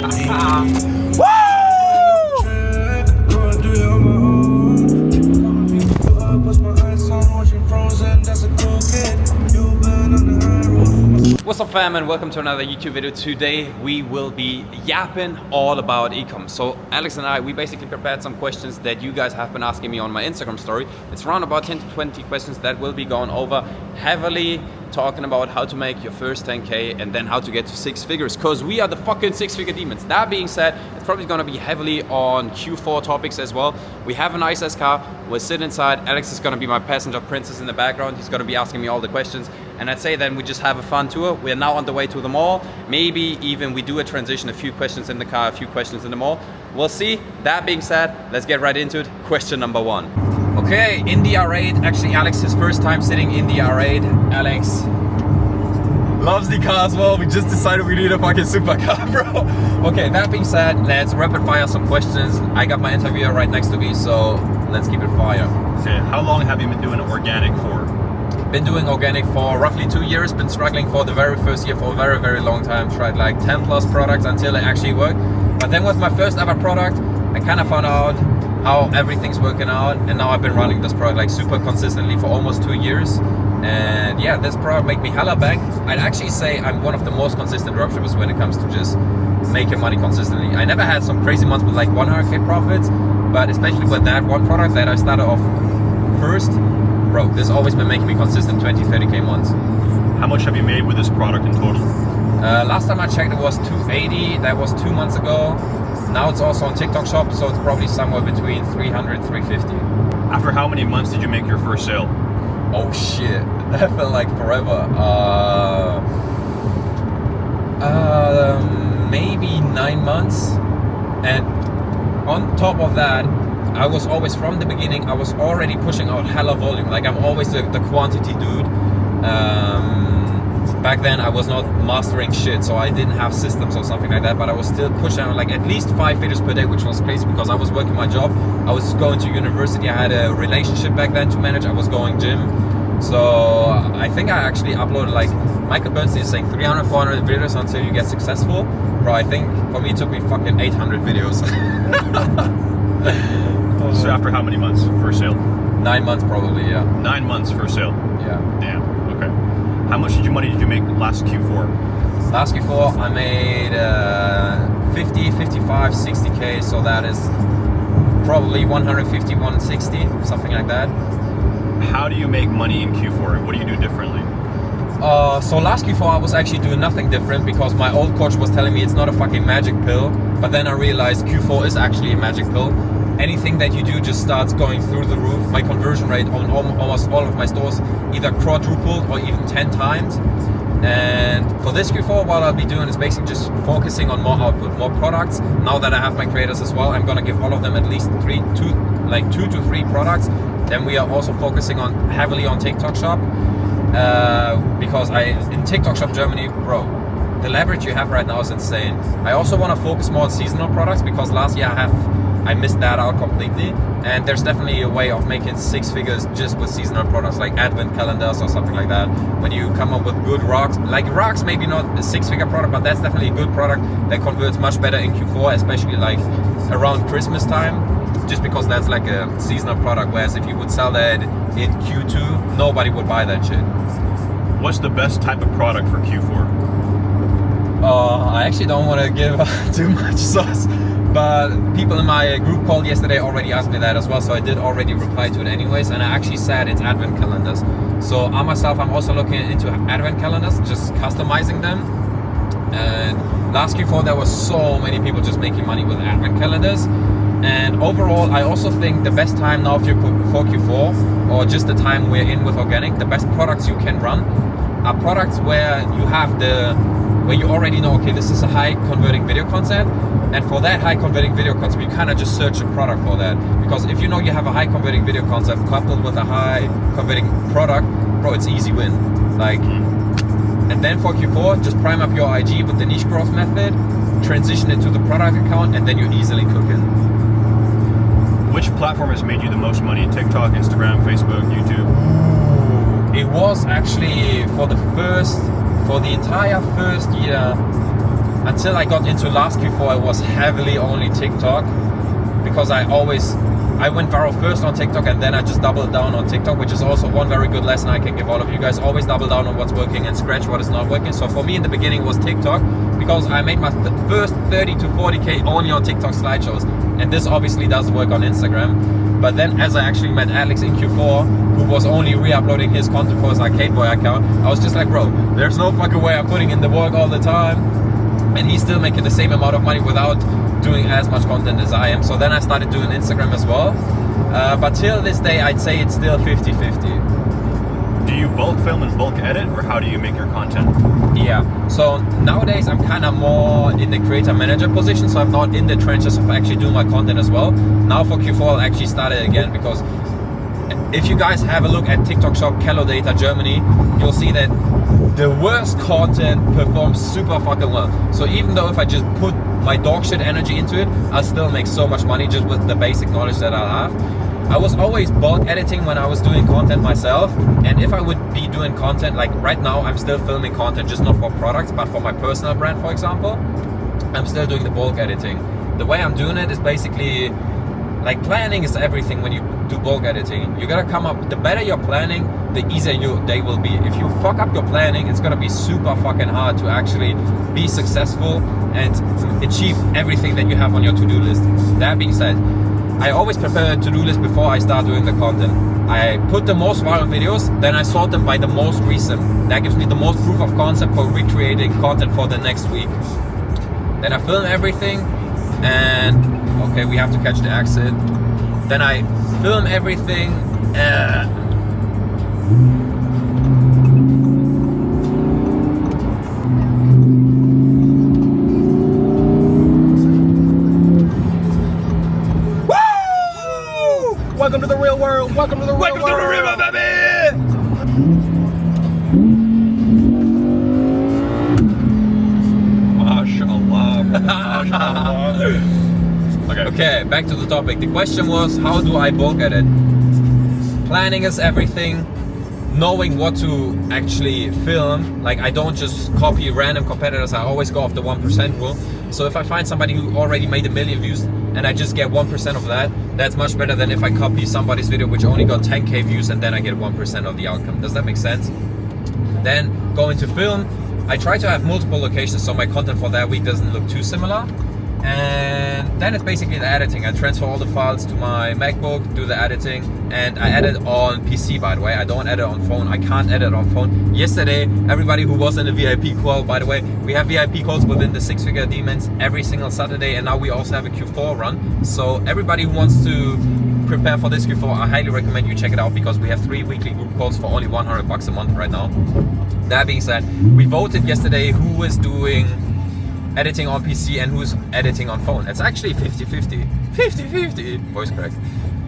What's up fam, and welcome to another YouTube video. Today we will be yapping all about ecom. So Alex and I, we basically prepared some questions that you guys have been asking me on my Instagram story. It's around about 10 to 20 questions that will be going over heavily, talking about how to make your first 10K and then how to get to 6 figures, because we are the fucking 6-figure demons. That being said, it's probably going to be heavily on Q4 topics as well. We have a nice car, we'll sit inside. Alex is going to be my passenger princess in the background. He's going to be asking me all the questions, and I'd say then we just have a fun tour. We're now on the way to the mall. Maybe even we do a transition, a few questions in the car, a few questions in the mall. We'll see. That being said, let's get right into it. Question number 1. Okay, in the R8, actually Alex, his first time sitting in the R8. Alex loves the car as well. We just decided we need a fucking supercar, bro. Okay, that being said, let's rapid fire some questions. I got my interviewer right next to me, so let's keep it fire. Okay, how long have you been doing organic for? Been doing organic for roughly 2 years. Been struggling for the very first year for a very, very long time. Tried like 10 plus products until it actually worked. But then with my first ever product, I kind of found out how everything's working out, and now I've been running this product like super consistently for almost 2 years. And yeah, this product made me hella bank. I'd actually say I'm one of the most consistent dropshippers when it comes to just making money consistently. I never had some crazy months with like 100K profits, but especially with that one product that I started off first, bro, this always been making me consistent 20, 30K months. How much have you made with this product in total? Last time I checked it was 280, that was 2 months ago. Now it's also on TikTok shop, so it's probably somewhere between 300, 350. After how many months did you make your first sale? Oh shit, that felt like forever. Maybe 9 months. And on top of that, I was always, from the beginning, I was already pushing out hella volume. Like, I'm always the quantity dude. Back then I was not mastering shit, so I didn't have systems or something like that, but I was still pushing out like at least 5 videos per day, which was crazy because I was working my job, I was going to university, I had a relationship back then to manage, I was going gym. So I think I actually uploaded, like Michael Bernstein is saying, 300, 400 videos until you get successful. Bro, I think for me it took me fucking 800 videos. So after how many months first sale? 9 months probably, yeah. 9 months first sale? Yeah. Damn, okay. How much money did you make last Q4? Last Q4 I made 50, 55, 60K, so that is probably 150, 160, something like that. How do you make money in Q4? What do you do differently? So last Q4 I was actually doing nothing different because my old coach was telling me it's not a fucking magic pill, but then I realized Q4 is actually a magic pill. Anything that you do just starts going through the roof. My conversion rate on almost all of my stores either quadrupled or even 10 times. And for this Q4, what I'll be doing is basically just focusing on more output, more products. Now that I have my creators as well, I'm gonna give all of them at least 2 to 3 products. Then we are also focusing on heavily on TikTok shop, because in TikTok shop Germany, bro, the leverage you have right now is insane. I also want to focus more on seasonal products because last year I missed that out completely, and there's definitely a way of making 6 figures just with seasonal products like advent calendars or something like that. When you come up with good rocks, like rocks, maybe not a 6-figure product, but that's definitely a good product that converts much better in Q4, especially like around Christmas time, just because that's like a seasonal product, whereas if you would sell that in Q2, nobody would buy that shit. What's the best type of product for Q4? I actually don't want to give too much sauce, but people in my group call yesterday already asked me that as well, so I did already reply to it anyways, and I actually said it's advent calendars. So I myself, I'm also looking into advent calendars, just customizing them. And last Q4 there was so many people just making money with advent calendars. And overall, I also think the best time now for Q4, or just the time we're in with organic, the best products you can run are products where you already know, okay, this is a high converting video content, and for that high converting video content, you kind of just search a product for that. Because if you know you have a high converting video concept coupled with a high converting product, bro, it's easy win. Like, and then for Q4, just prime up your IG with the niche growth method, transition it to the product account, and then you're easily cooking. Which platform has made you the most money? TikTok, Instagram, Facebook, YouTube? It was actually for the entire first year, until I got into last Q4, I was heavily only TikTok, because I went viral first on TikTok, and then I just doubled down on TikTok, which is also one very good lesson I can give all of you guys. Always double down on what's working and scratch what is not working. So for me in the beginning was TikTok, because I made my first 30 to 40K only on TikTok slideshows. And this obviously does work on Instagram. But then as I actually met Alex in Q4, who was only re-uploading his content for his Arcade Boy account, I was just like, bro, there's no fucking way I'm putting in the work all the time, and he's still making the same amount of money without doing as much content as I am. So then I started doing Instagram as well. But till this day, I'd say it's still 50-50. Do you bulk film and bulk edit, or how do you make your content? Yeah, so nowadays I'm kind of more in the creator manager position, so I'm not in the trenches of actually doing my content as well. Now for Q4 I'll actually start it again, because if you guys have a look at TikTok shop Kello Data Germany, you'll see that the worst content performs super fucking well. So even though if I just put my dog shit energy into it, I'll still make so much money just with the basic knowledge that I'll have. I was always bulk editing when I was doing content myself, and if I would be doing content, like right now I'm still filming content, just not for products but for my personal brand, for example, I'm still doing the bulk editing. The way I'm doing it is basically, like, planning is everything when you do bulk editing. You gotta come up, the better you're planning, the easier your day will be. If you fuck up your planning, it's gonna be super fucking hard to actually be successful and achieve everything that you have on your to-do list. That being said, I always prepare a to-do list before I start doing the content. I put the most viral videos, then I sort them by the most recent. That gives me the most proof of concept for recreating content for the next week. Then I film everything, and okay, we have to catch the exit. Then I film everything. Welcome to the real world. Welcome to the real world. Welcome to the real world, baby! Mashallah. Mashallah. Okay, back to the topic. The question was, how do I bulk edit? Planning is everything. Knowing what to actually film. Like, I don't just copy random competitors. I always go off the 1% rule. So if I find somebody who already made 1 million views and I just get 1% of that, that's much better than if I copy somebody's video which only got 10K views and then I get 1% of the outcome. Does that make sense? Then going to film, I try to have multiple locations so my content for that week doesn't look too similar. And then it's basically the editing. I transfer all the files to my MacBook, do the editing, and I edit on PC, by the way. I don't edit on phone. I can't edit on phone. Yesterday, everybody who was in the VIP call, by the way, we have VIP calls within the Six Figure Demons every single Saturday, and now we also have a Q4 run. So everybody who wants to prepare for this Q4, I highly recommend you check it out, because we have 3 weekly group calls for only $100 a month right now. That being said, we voted yesterday who is doing editing on PC and who's editing on phone. It's actually 50-50. 50-50. Voice crack.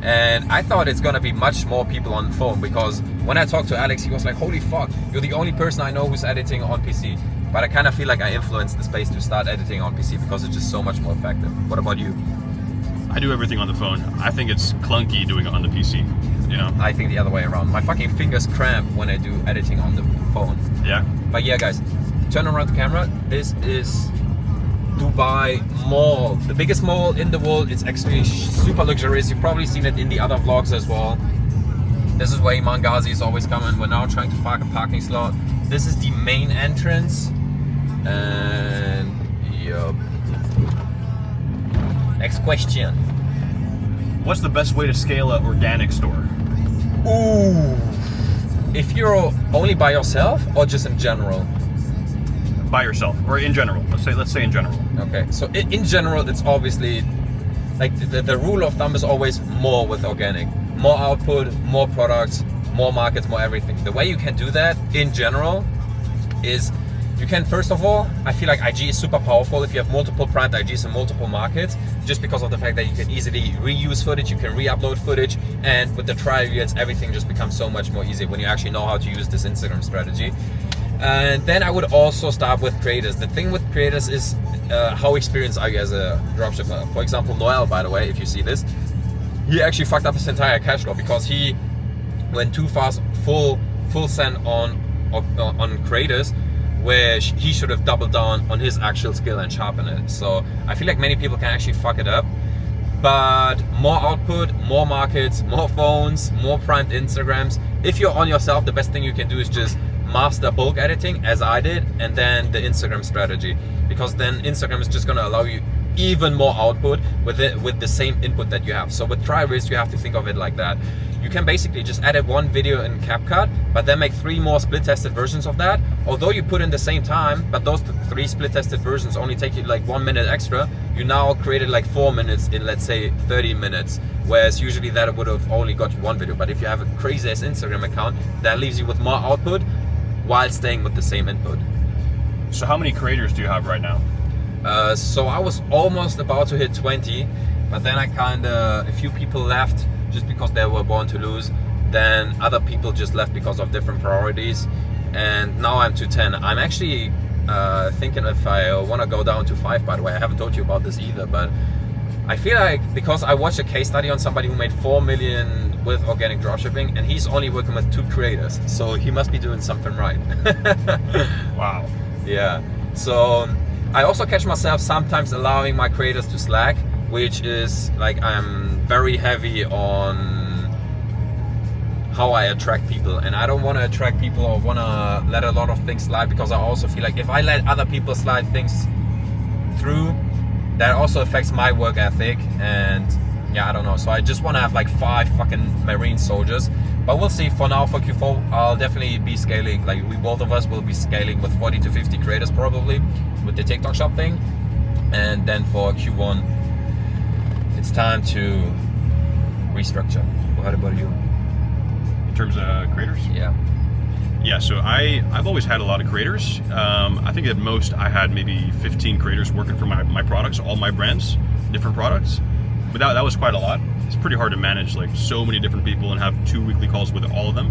And I thought it's gonna be much more people on phone, because when I talked to Alex, he was like, holy fuck, you're the only person I know who's editing on PC. But I kind of feel like I influenced the space to start editing on PC because it's just so much more effective. What about you? I do everything on the phone. I think it's clunky doing it on the PC, you know? I think the other way around. My fucking fingers cramp when I do editing on the phone. Yeah? But yeah, guys, turn around the camera. This is Dubai Mall, the biggest mall in the world. It's actually super luxurious. You've probably seen it in the other vlogs as well. This is where Iman Ghazi is always coming. We're now trying to find a parking slot. This is the main entrance, and yup. Next question. What's the best way to scale an organic store? Ooh, if you're only by yourself or just in general? By yourself, or in general. Let's say in general. Okay, so in general, it's obviously like the rule of thumb is always more with organic. More output, more products, more markets, more everything. The way you can do that in general is you can, first of all, I feel like IG is super powerful if you have multiple brand IGs in multiple markets, just because of the fact that you can easily reuse footage, you can re-upload footage, and with the trial units, everything just becomes so much more easy when you actually know how to use this Instagram strategy. And then I would also start with creators. The thing with creators is how experienced are you as a dropshipper. For example, Noel, by the way, if you see this, he actually fucked up his entire cash flow because he went too fast, full send on creators, where he should have doubled down on his actual skill and sharpen it. So I feel like many people can actually fuck it up. But more output, more markets, more phones, more primed Instagrams. If you're on yourself, the best thing you can do is just master bulk editing, as I did, and then the Instagram strategy. Because then Instagram is just gonna allow you even more output with the same input that you have. So with Tri-Risk, you have to think of it like that. You can basically just edit one video in CapCut, but then make 3 more split-tested versions of that. Although you put in the same time, but those 3 split-tested versions only take you like 1 minute extra, you now created like 4 minutes in, let's say, 30 minutes. Whereas usually that would have only got you 1 video. But if you have a crazy-ass Instagram account, that leaves you with more output while staying with the same input. So how many creators do you have right now? So I was almost about to hit 20, but then a few people left just because they were born to lose. Then other people just left because of different priorities, and now I'm to 10. I'm actually thinking if I want to go down to 5, by the way. I haven't told you about this either, but I feel like, because I watched a case study on somebody who made 4 million with organic dropshipping, and he's only working with 2 creators, so he must be doing something right. Wow. Yeah, so I also catch myself sometimes allowing my creators to slack, which is like, I'm very heavy on how I attract people, and I don't want to attract people or want to let a lot of things slide, because I also feel like if I let other people slide things through, that also affects my work ethic. And yeah, I don't know, so I just want to have like 5 fucking marine soldiers. But we'll see. For now, for Q4, I'll definitely be scaling, like we both of us will be scaling with 40 to 50 creators probably with the TikTok shop thing. And then for Q1, it's time to restructure. What about you? In terms of creators? Yeah. Yeah, so I've always had a lot of creators. I think at most I had maybe 15 creators working for my products, all my brands, different products. But that was quite a lot. It's pretty hard to manage like so many different people and have 2 weekly calls with all of them.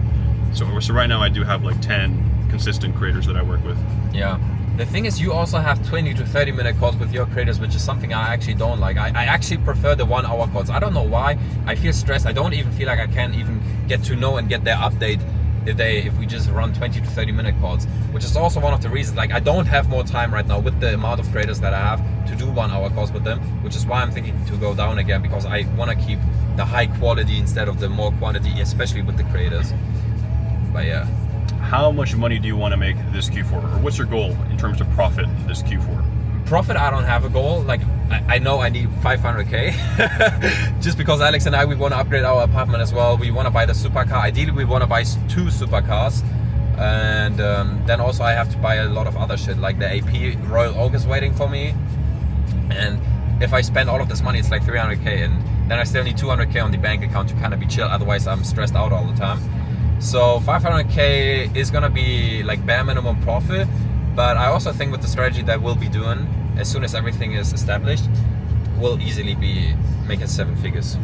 So right now I do have like 10 consistent creators that I work with. Yeah. The thing is, you also have 20 to 30 minute calls with your creators, which is something I actually don't like. I actually prefer the 1 hour calls. I don't know why. I feel stressed. I don't even feel like I can even get to know and get their update if we just run 20 to 30 minute calls, which is also one of the reasons. Like, I don't have more time right now with the amount of creators that I have to do 1 hour calls with them, which is why I'm thinking to go down again, because I want to keep the high quality instead of the more quantity, especially with the creators. But yeah. How much money do you want to make this Q4, or what's your goal in terms of profit this Q4? Profit, I don't have a goal. Like, I know I need 500k just because Alex and we want to upgrade our apartment as well. We want to buy the supercar. Ideally, we want to buy 2 supercars, and then also I have to buy a lot of other shit, like the AP Royal Oak is waiting for me. And if I spend all of this money, it's like 300k, and then I still need 200k on the bank account to kind of be chill. Otherwise, I'm stressed out all the time. So 500k is gonna be like bare minimum profit, but I also think with the strategy that we'll be doing, as soon as everything is established, we'll easily be making 7 figures.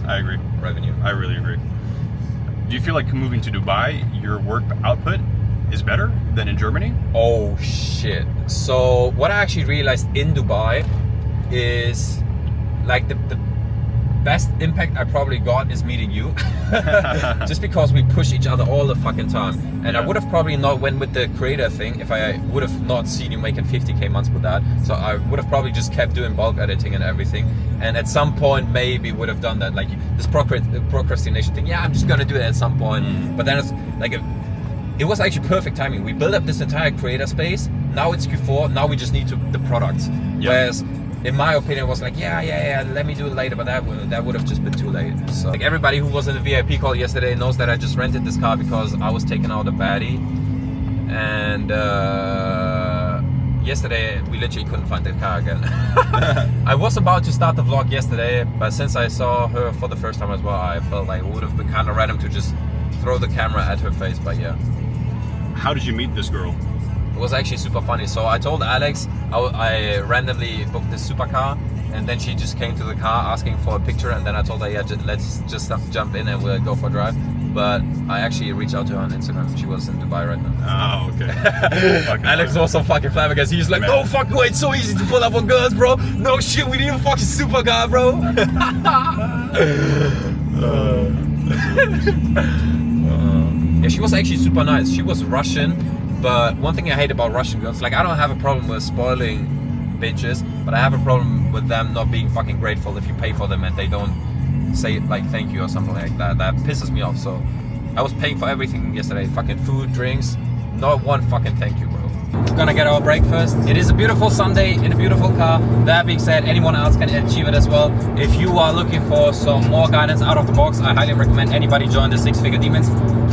I agree. Revenue. I really agree. Do you feel like moving to Dubai, your work output is better than in Germany? Oh shit. So what I actually realized in Dubai is like the best impact I probably got is meeting you. Just because we push each other all the fucking time. And yeah. I would have probably not went with the creator thing if I would have not seen you making 50k months with that. So I would have probably just kept doing bulk editing and everything. And at some point maybe would have done that, like this procrastination thing. Yeah, I'm just gonna do it at some point. But then it's like it was actually perfect timing. We built up this entire creator space. Now it's Q4. Now we just need the products. Yep. Whereas in my opinion, it was like, yeah, let me do it later, but that would have just been too late. So like everybody who was in the VIP call yesterday knows that I just rented this car because I was taking out a baddie, and yesterday we literally couldn't find the car again. I was about to start the vlog yesterday, but since I saw her for the first time as well, I felt like it would have been kind of random to just throw the camera at her face. But yeah. How did you meet this girl? It was actually super funny. So I told Alex I randomly booked this supercar, and then she just came to the car asking for a picture, and then I told her, yeah, let's just jump in and we'll go for a drive. But I actually reached out to her on Instagram. She was in Dubai right now. Oh, okay. Alex was so fucking flabbergasted. He's like, no fucking way, it's so easy to pull up on girls, bro. No shit, we need a fucking supercar, bro. Yeah, she was actually super nice. She was Russian, But one thing I hate about Russian girls, like I don't have a problem with spoiling bitches, but I have a problem with them not being fucking grateful if you pay for them and they don't say like thank you or something like that. That pisses me off. So I was paying for everything yesterday, fucking food, drinks, not one fucking thank you, bro. We're gonna get our breakfast. It is a beautiful Sunday in a beautiful car. That being said, anyone else can achieve it as well. If you are looking for some more guidance out of the box, I highly recommend anybody join the 6-Figure Demons.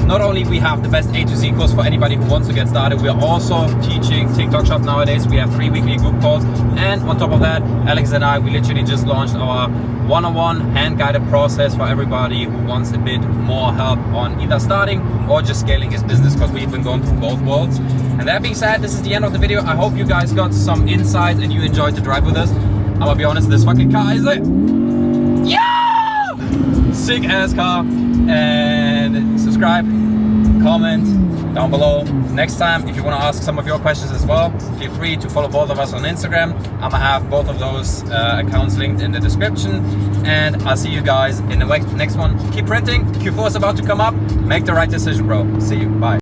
Not only we have the best A to Z course for anybody who wants to get started, we are also teaching TikTok shop nowadays. We have 3 weekly group calls, and on top of that, Alex and I, we literally just launched our one-on-one hand-guided process for everybody who wants a bit more help on either starting or just scaling his business, because we've been going through both worlds. And that being said, this is the end of the video. I hope you guys got some insights and you enjoyed the drive with us. I'm gonna be honest, this fucking car is a sick ass car. And subscribe, comment down below. Next time, if you want to ask some of your questions as well, feel free to follow both of us on Instagram. I'm gonna have both of those accounts linked in the description, and I'll see you guys in the next one. Keep printing. Q4 is about to come up. Make the right decision, bro. See you. Bye.